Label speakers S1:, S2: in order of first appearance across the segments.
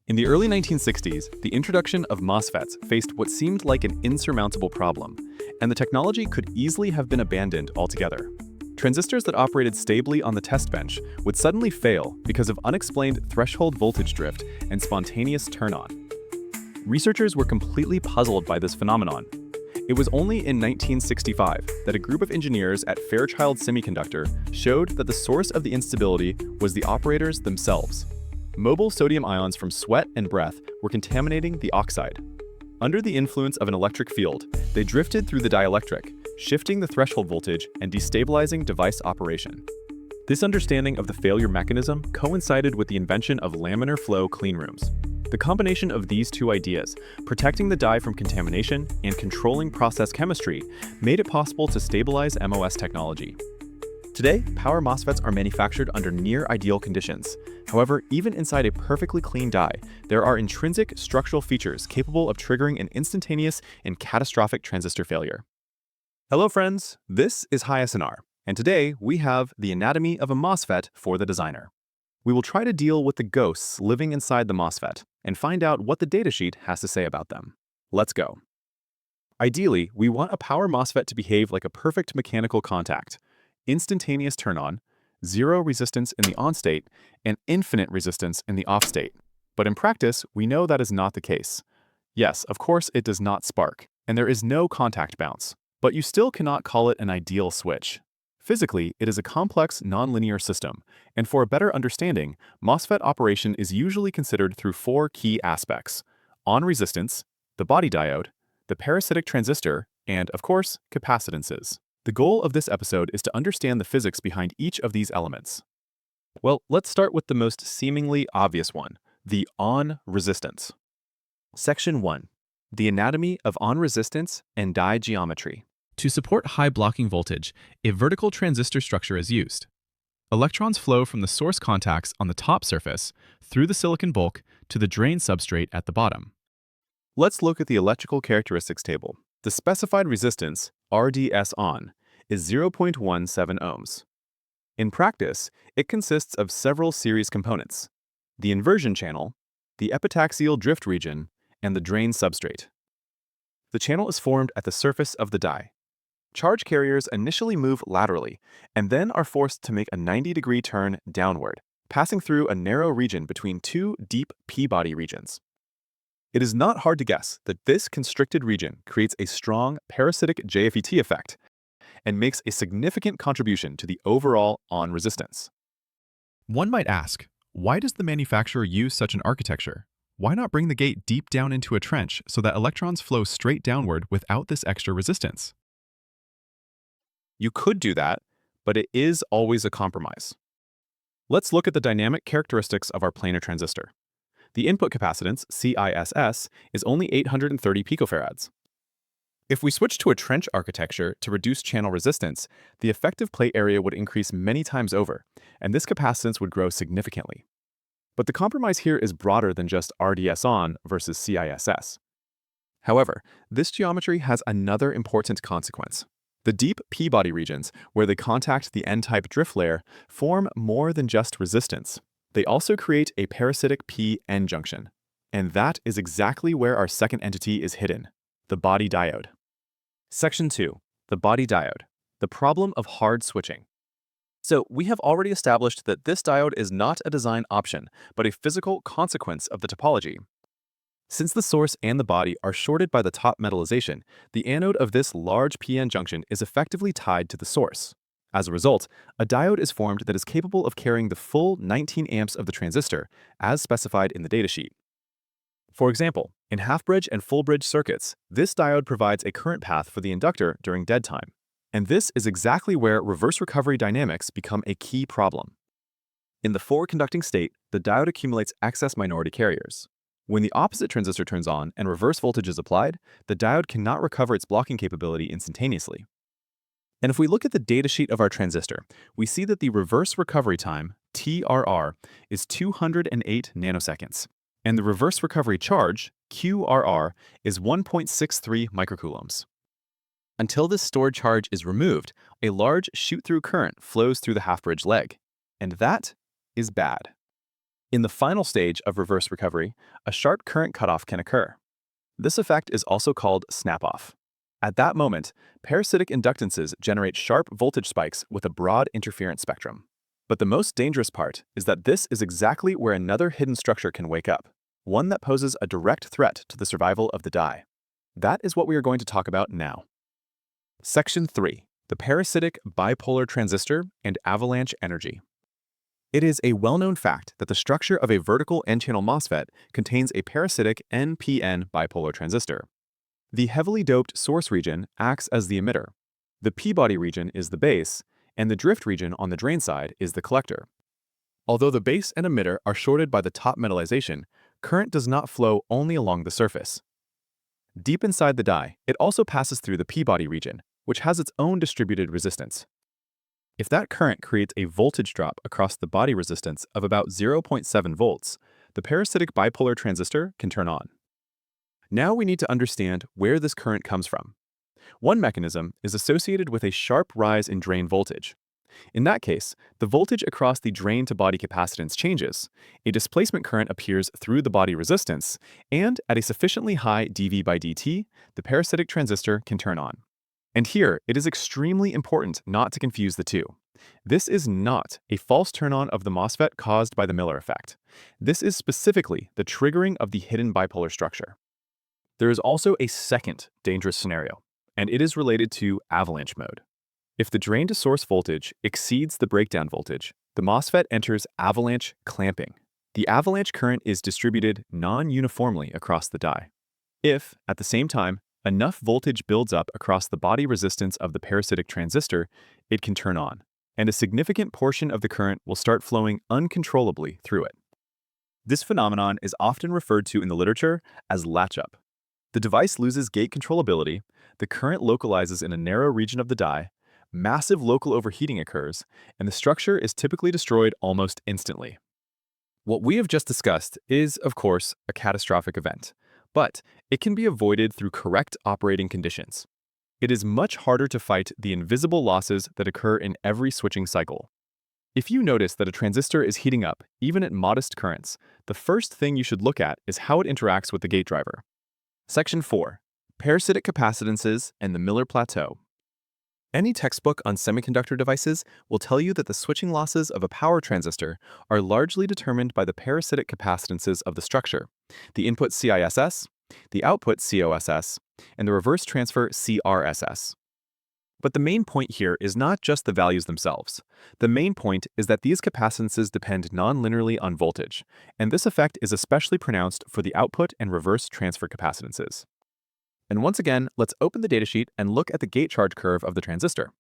S1: In the early 1960s, the introduction of MOSFETs faced what seemed like an insurmountable problem, and the technology could easily have been abandoned altogether. Transistors that operated stably on the test bench would suddenly fail because of unexplained threshold voltage drift and spontaneous turn-on. Researchers were completely puzzled by this phenomenon. It was only in 1965 that a group of engineers at Fairchild Semiconductor showed that the source of the instability was the operators themselves. Mobile sodium ions from sweat and breath were contaminating the oxide. Under the influence of an electric field, they drifted through the dielectric, shifting the threshold voltage and destabilizing device operation. This understanding of the failure mechanism coincided with the invention of laminar flow cleanrooms. The combination of these two ideas, protecting the die from contamination and controlling process chemistry, made it possible to stabilize MOS technology. Today, power MOSFETs are manufactured under near-ideal conditions. However, even inside a perfectly clean die, there are intrinsic structural features capable of triggering an instantaneous and catastrophic transistor failure. Hello friends, this is High SNR, and today we have the anatomy of a MOSFET for the designer. We will try to deal with the ghosts living inside the MOSFET and find out what the datasheet has to say about them. Let's go. Ideally, we want a power MOSFET to behave like a perfect mechanical contact. Instantaneous turn-on, zero resistance in the on state, and infinite resistance in the off state. But in practice, we know that is not the case. Yes, of course it does not spark, and there is no contact bounce, but you still cannot call it an ideal switch. Physically, it is a complex nonlinear system, and for a better understanding, MOSFET operation is usually considered through four key aspects: on resistance, the body diode, the parasitic transistor, and, of course, capacitances. The goal of this episode is to understand the physics behind each of these elements. Well, let's start with the most seemingly obvious one, the on resistance. Section 1. The anatomy of on resistance and die geometry.
S2: To support high blocking voltage, a vertical transistor structure is used. Electrons flow from the source contacts on the top surface through the silicon bulk to the drain substrate at the bottom.
S1: Let's look at the electrical characteristics table. The specified resistance, RDS on, is 0.17 ohms. In practice, it consists of several series components: the inversion channel, the epitaxial drift region, and the drain substrate. The channel is formed at the surface of the die. Charge carriers initially move laterally and then are forced to make a 90-degree turn downward, passing through a narrow region between two deep p-body regions. It is not hard to guess that this constricted region creates a strong parasitic JFET effect and makes a significant contribution to the overall on resistance.
S2: One might ask, why does the manufacturer use such an architecture? Why not bring the gate deep down into a trench so that electrons flow straight downward without this extra resistance?
S1: You could do that, but it is always a compromise. Let's look at the dynamic characteristics of our planar transistor. The input capacitance, Ciss, is only 830 picofarads. If we switch to a trench architecture to reduce channel resistance, the effective plate area would increase many times over, and this capacitance would grow significantly. But the compromise here is broader than just RDS on versus Ciss. However, this geometry has another important consequence. The deep p-body regions, where they contact the n-type drift layer, form more than just resistance. They also create a parasitic p-n junction. And that is exactly where our second entity is hidden, the body diode. Section 2. The body diode. The problem of hard switching. So we have already established that this diode is not a design option, but a physical consequence of the topology. Since the source and the body are shorted by the top metallization, the anode of this large p-n junction is effectively tied to the source. As a result, a diode is formed that is capable of carrying the full 19 amps of the transistor, as specified in the datasheet. For example, in half-bridge and full-bridge circuits, this diode provides a current path for the inductor during dead time. And this is exactly where reverse recovery dynamics become a key problem. In the forward conducting state, the diode accumulates excess minority carriers. When the opposite transistor turns on and reverse voltage is applied, the diode cannot recover its blocking capability instantaneously. And if we look at the datasheet of our transistor, we see that the reverse recovery time, TRR, is 208 nanoseconds, and the reverse recovery charge, QRR, is 1.63 microcoulombs. Until this stored charge is removed, a large shoot-through current flows through the half-bridge leg, and that is bad. In the final stage of reverse recovery, a sharp current cutoff can occur. This effect is also called snap-off. At that moment, parasitic inductances generate sharp voltage spikes with a broad interference spectrum. But the most dangerous part is that this is exactly where another hidden structure can wake up, one that poses a direct threat to the survival of the die. That is what we are going to talk about now. Section 3. The parasitic bipolar transistor and avalanche energy. It is a well-known fact that the structure of a vertical N-channel MOSFET contains a parasitic NPN bipolar transistor. The heavily doped source region acts as the emitter. The P-body region is the base, and the drift region on the drain side is the collector. Although the base and emitter are shorted by the top metallization, current does not flow only along the surface. Deep inside the die, it also passes through the P-body region, which has its own distributed resistance. If that current creates a voltage drop across the body resistance of about 0.7 volts, the parasitic bipolar transistor can turn on. Now we need to understand where this current comes from. One mechanism is associated with a sharp rise in drain voltage. In that case, the voltage across the drain-to-body capacitance changes, a displacement current appears through the body resistance, and at a sufficiently high dV by dt, the parasitic transistor can turn on. And here, it is extremely important not to confuse the two. This is not a false turn-on of the MOSFET caused by the Miller effect. This is specifically the triggering of the hidden bipolar structure. There is also a second dangerous scenario, and it is related to avalanche mode. If the drain-to-source voltage exceeds the breakdown voltage, the MOSFET enters avalanche clamping. The avalanche current is distributed non-uniformly across the die. If, at the same time, enough voltage builds up across the body resistance of the parasitic transistor, it can turn on, and a significant portion of the current will start flowing uncontrollably through it. This phenomenon is often referred to in the literature as latch-up. The device loses gate controllability, the current localizes in a narrow region of the die, massive local overheating occurs, and the structure is typically destroyed almost instantly. What we have just discussed is, of course, a catastrophic event, but it can be avoided through correct operating conditions. It is much harder to fight the invisible losses that occur in every switching cycle. If you notice that a transistor is heating up, even at modest currents, the first thing you should look at is how it interacts with the gate driver. Section 4. Parasitic capacitances and the Miller Plateau. Any textbook on semiconductor devices will tell you that the switching losses of a power transistor are largely determined by the parasitic capacitances of the structure, the input CISS, the output COSS, and the reverse transfer CRSS. But the main point here is not just the values themselves. The main point is that these capacitances depend non-linearly on voltage, and this effect is especially pronounced for the output and reverse transfer capacitances. And once again, let's open the datasheet and look at the gate charge curve of the transistor.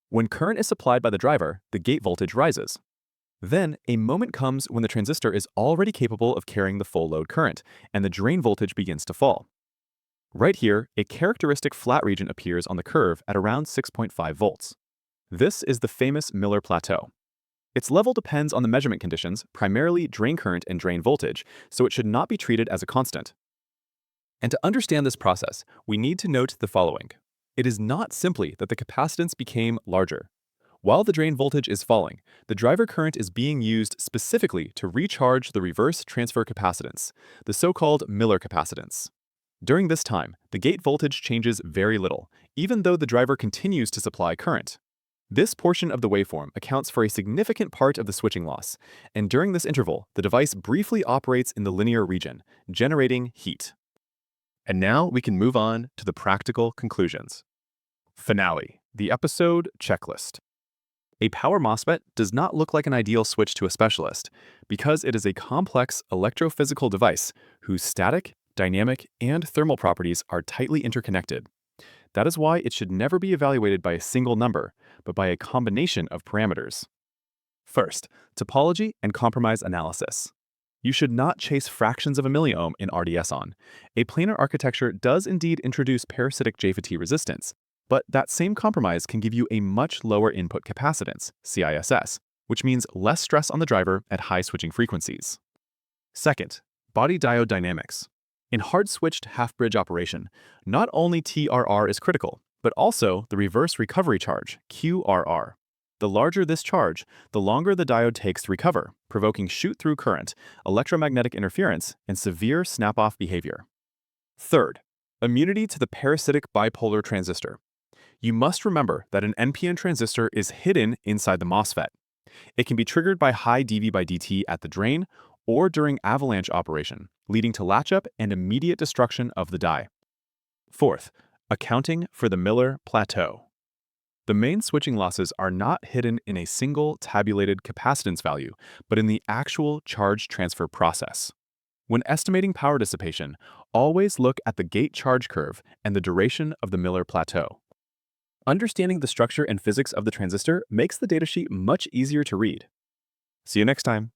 S1: When current is supplied by the driver, the gate voltage rises. Then, a moment comes when the transistor is already capable of carrying the full load current, and the drain voltage begins to fall. Right here, a characteristic flat region appears on the curve at around 6.5 volts. This is the famous Miller Plateau. Its level depends on the measurement conditions, primarily drain current and drain voltage, so it should not be treated as a constant. And to understand this process, we need to note the following. It is not simply that the capacitance became larger. While the drain voltage is falling, the driver current is being used specifically to recharge the reverse transfer capacitance, the so-called Miller capacitance. During this time, the gate voltage changes very little, even though the driver continues to supply current. This portion of the waveform accounts for a significant part of the switching loss, and during this interval, the device briefly operates in the linear region, generating heat. And now we can move on to the practical conclusions. Finale, the episode checklist. A power MOSFET does not look like an ideal switch to a specialist because it is a complex electrophysical device whose static, dynamic, and thermal properties are tightly interconnected. That is why it should never be evaluated by a single number, but by a combination of parameters. First, topology and compromise analysis. You should not chase fractions of a milliohm in RDS-on. A planar architecture does indeed introduce parasitic JFET resistance, but that same compromise can give you a much lower input capacitance, CISS, which means less stress on the driver at high switching frequencies. Second, body diode dynamics. In hard-switched half-bridge operation, not only TRR is critical, but also the reverse recovery charge, QRR. The larger this charge, the longer the diode takes to recover, provoking shoot-through current, electromagnetic interference, and severe snap-off behavior. Third, immunity to the parasitic bipolar transistor. You must remember that an NPN transistor is hidden inside the MOSFET. It can be triggered by high dV by dt at the drain or during avalanche operation, leading to latch-up and immediate destruction of the die. Fourth, accounting for the Miller plateau. The main switching losses are not hidden in a single tabulated capacitance value, but in the actual charge transfer process. When estimating power dissipation, always look at the gate charge curve and the duration of the Miller plateau. Understanding the structure and physics of the transistor makes the datasheet much easier to read. See you next time.